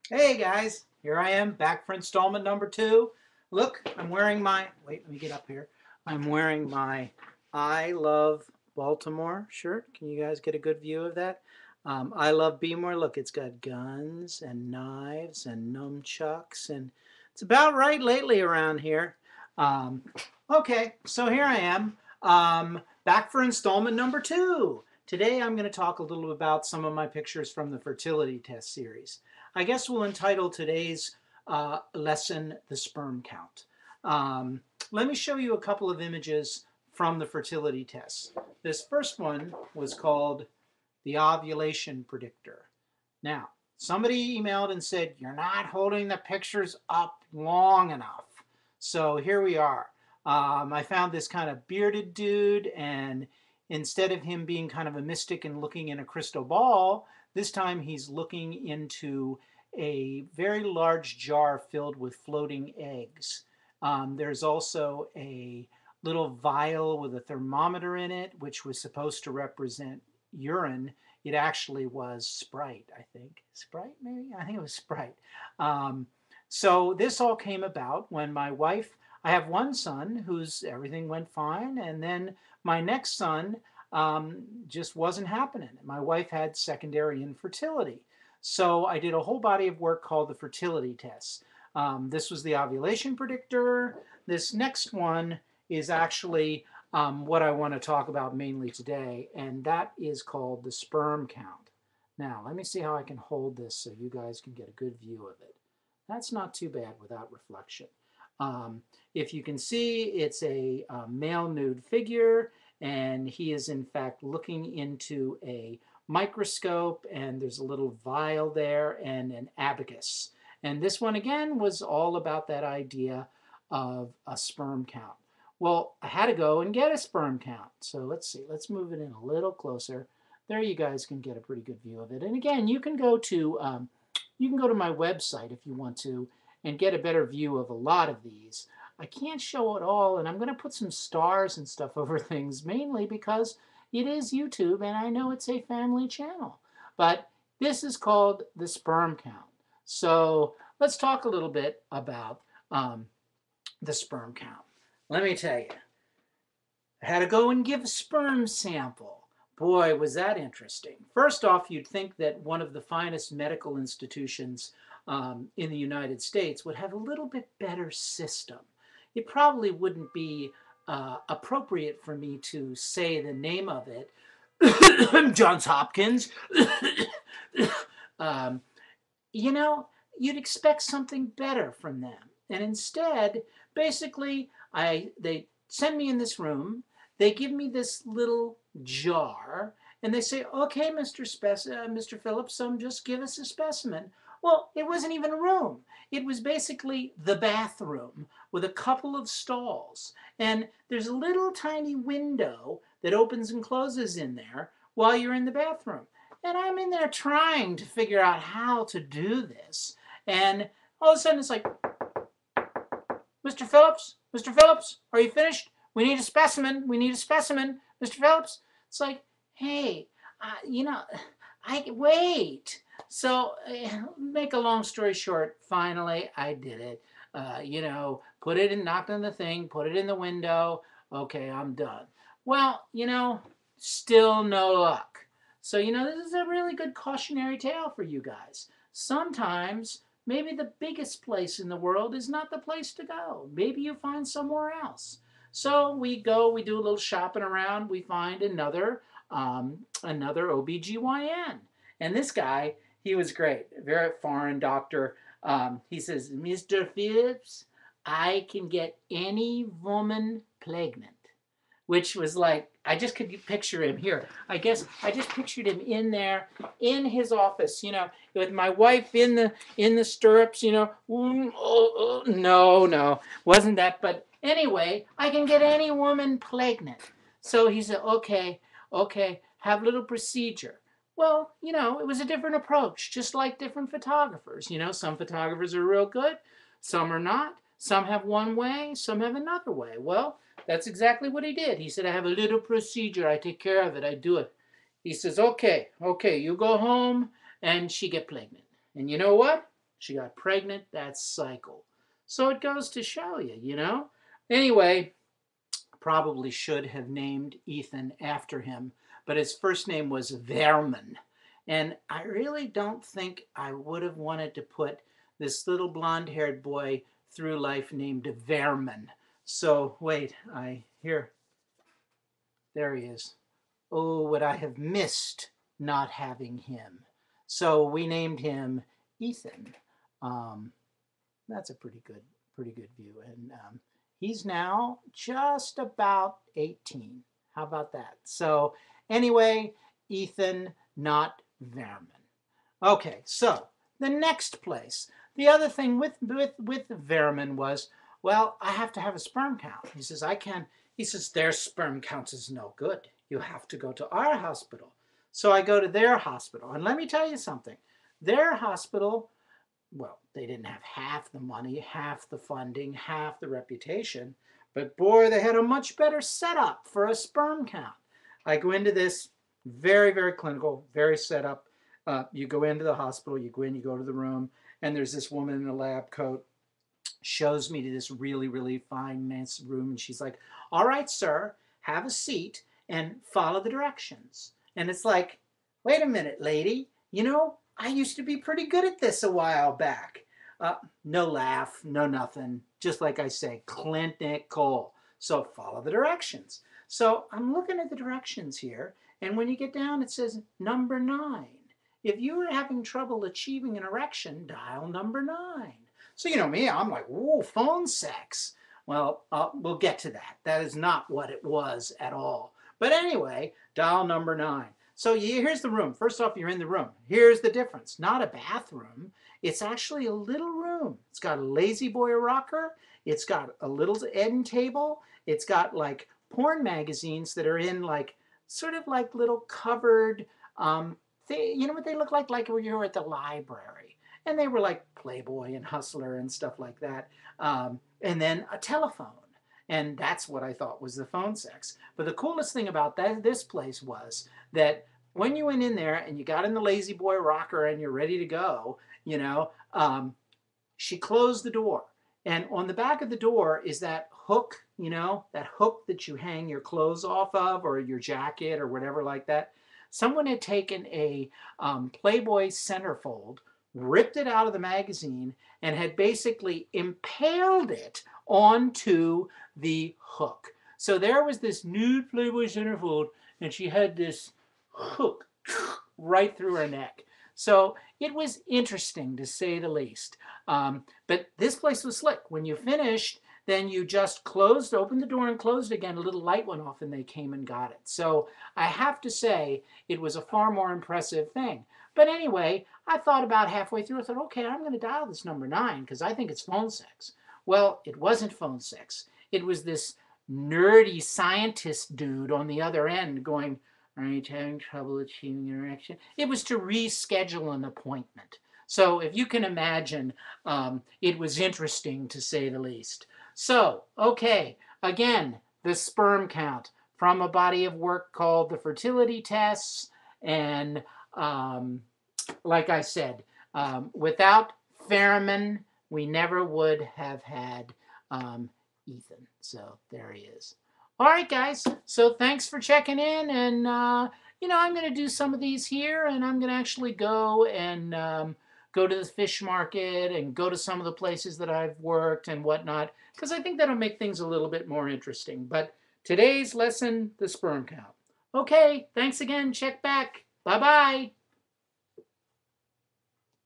Hey guys, here I am back for installment number 2. Look, I'm wearing my, wait, let me get up here. I'm wearing my I Love Baltimore shirt. Can you guys get a good view of that? I Love Beemore. Look, it's got guns and knives and nunchucks, and it's about right lately around here. Um, okay, so here I am, back for installment number 2. Today I'm going to talk a little about some of my pictures from the fertility test series. I guess we'll entitle today's lesson The Sperm Count. Um, Let me show you a couple of images from the fertility tests. This first one was called the ovulation predictor. Now, somebody emailed and said, you're not holding the pictures up long enough. So here we are. I found this kind of bearded dude, and instead of him being kind of a mystic and looking in a crystal ball, this time he's looking into a very large jar filled with floating eggs. There's also a little vial with a thermometer in it, which was supposed to represent urine. It actually was Sprite, I think. Sprite, maybe? I think it was Sprite. Um, so this all came about when my wife, I have one son whose everything went fine, and then my next son just wasn't happening. My wife had secondary infertility. So I did a whole body of work called the fertility tests. This was the ovulation predictor. This next one is actually what I want to talk about mainly today, and that is called the sperm count. Now, let me see how I can hold this so you guys can get a good view of it. That's not too bad without reflection. Um, if you can see, it's a male nude figure, and he is in fact looking into a microscope, and there's a little vial there and an abacus. And this one again was all about that idea of a sperm count. Well, I had to go and get a sperm count. So let's see, let's move it in a little closer. There you guys can get a pretty good view of it. And again, you can go to my website if you want to and get a better view of a lot of these. I can't show it all, and I'm going to put some stars and stuff over things, mainly because it is YouTube and I know it's a family channel. But this is called the sperm count. So let's talk a little bit about the sperm count. Let me tell you, I had to go and give a sperm sample. Boy, was that interesting. First off, you'd think that one of the finest medical institutions in the United States would have a little bit better system. It probably wouldn't be appropriate for me to say the name of it. Johns Hopkins. um, you know, you'd expect something better from them. And instead, basically, they send me in this room, they give me this little jar, and they say, okay, Mr. Phillips, just give us a specimen. Well, it wasn't even a room. It was basically the bathroom with a couple of stalls. And there's a little tiny window that opens and closes in there while you're in the bathroom. And I'm in there trying to figure out how to do this. And all of a sudden it's like, Mr. Phillips, are you finished? We need a specimen. We need a specimen. Mr. Phillips. It's like, hey, I wait. So, make a long story short, finally I did it. Put it in, knocked on the thing, put it in the window. Okay, I'm done. Well, still no luck. So, this is a really good cautionary tale for you guys. Sometimes maybe the biggest place in the world is not the place to go. Maybe you find somewhere else. So we go, we do a little shopping around, we find another OBGYN. And this guy, he was great, very foreign doctor. He says, Mr. Phillips, I can get any woman pregnant. Which was like, I just could picture him here. I guess I just pictured him in there, in his office, with my wife in the stirrups, no, wasn't that? But anyway, I can get any woman pregnant. So he said, okay, have a little procedure. Well, it was a different approach, just like different photographers. Some photographers are real good, some are not. Some have one way, some have another way. Well, that's exactly what he did. He said, I have a little procedure. I take care of it. I do it. He says, okay, you go home, and she get pregnant. And you know what? She got pregnant. That's cycle. So it goes to show you, you know. Anyway, probably should have named Ethan after him, but his first name was Vermin. And I really don't think I would have wanted to put this little blonde-haired boy through life named Vermin. So wait, there he is. Oh, would I have missed not having him? So we named him Ethan. That's a pretty good view. And he's now just about 18. How about that? So anyway, Ethan, not Vermin. Okay, so the next place. The other thing with Vermin was, well, I have to have a sperm count. He says, I can. He says, their sperm count is no good. You have to go to our hospital. So I go to their hospital. And let me tell you something. Their hospital, well, they didn't have half the money, half the funding, half the reputation. But boy, they had a much better setup for a sperm count. I go into this very, very clinical, very set up. You go into the hospital, you go in, you go to the room, and there's this woman in a lab coat, shows me to this really, really fine, nice room, and she's like, all right, sir, have a seat and follow the directions. And it's like, wait a minute, lady, you know, I used to be pretty good at this a while back. No laugh, no nothing, just like I say, clinical. So follow the directions. So I'm looking at the directions here, and when you get down, it says number 9. If you are having trouble achieving an erection, dial number 9. So you know me, I'm like, whoa, phone sex. Well, we'll get to that. That is not what it was at all. But anyway, dial number 9. So here's the room. First off, you're in the room. Here's the difference. Not a bathroom. It's actually a little room. It's got a lazy boy rocker. It's got a little end table. It's got like porn magazines that are in like sort of like little covered, you know what they look like when you were at the library. And they were like Playboy and Hustler and stuff like that. And then a telephone. And that's what I thought was the phone sex. But the coolest thing about this place was that when you went in there and you got in the lazy boy rocker and you're ready to go, you know, she closed the door. And on the back of the door is that hook, you know, that hook that you hang your clothes off of or your jacket or whatever like that. Someone had taken a Playboy centerfold, ripped it out of the magazine, and had basically impaled it onto the hook. So there was this nude Playboy centerfold, and she had this hook right through her neck. So it was interesting, to say the least. But this place was slick. When you finished, then you just opened the door and closed again. A little light went off, and they came and got it. So I have to say, it was a far more impressive thing. But anyway, I thought about halfway through, I thought, okay, I'm going to dial this number 9 because I think it's phone sex. Well, it wasn't phone sex. It was this nerdy scientist dude on the other end going, are you having trouble achieving an erection? It was to reschedule an appointment. So if you can imagine, it was interesting, to say the least. So, okay, again, the sperm count from a body of work called the Fertility tests. And like I said, without Fermin, we never would have had Ethan. So there he is. All right, guys. So thanks for checking in. And, you know, I'm going to do some of these here. And I'm going to actually go and go to the fish market and go to some of the places that I've worked and whatnot. Because I think that'll make things a little bit more interesting. But today's lesson, the sperm count. Okay, thanks again. Check back. Bye-bye.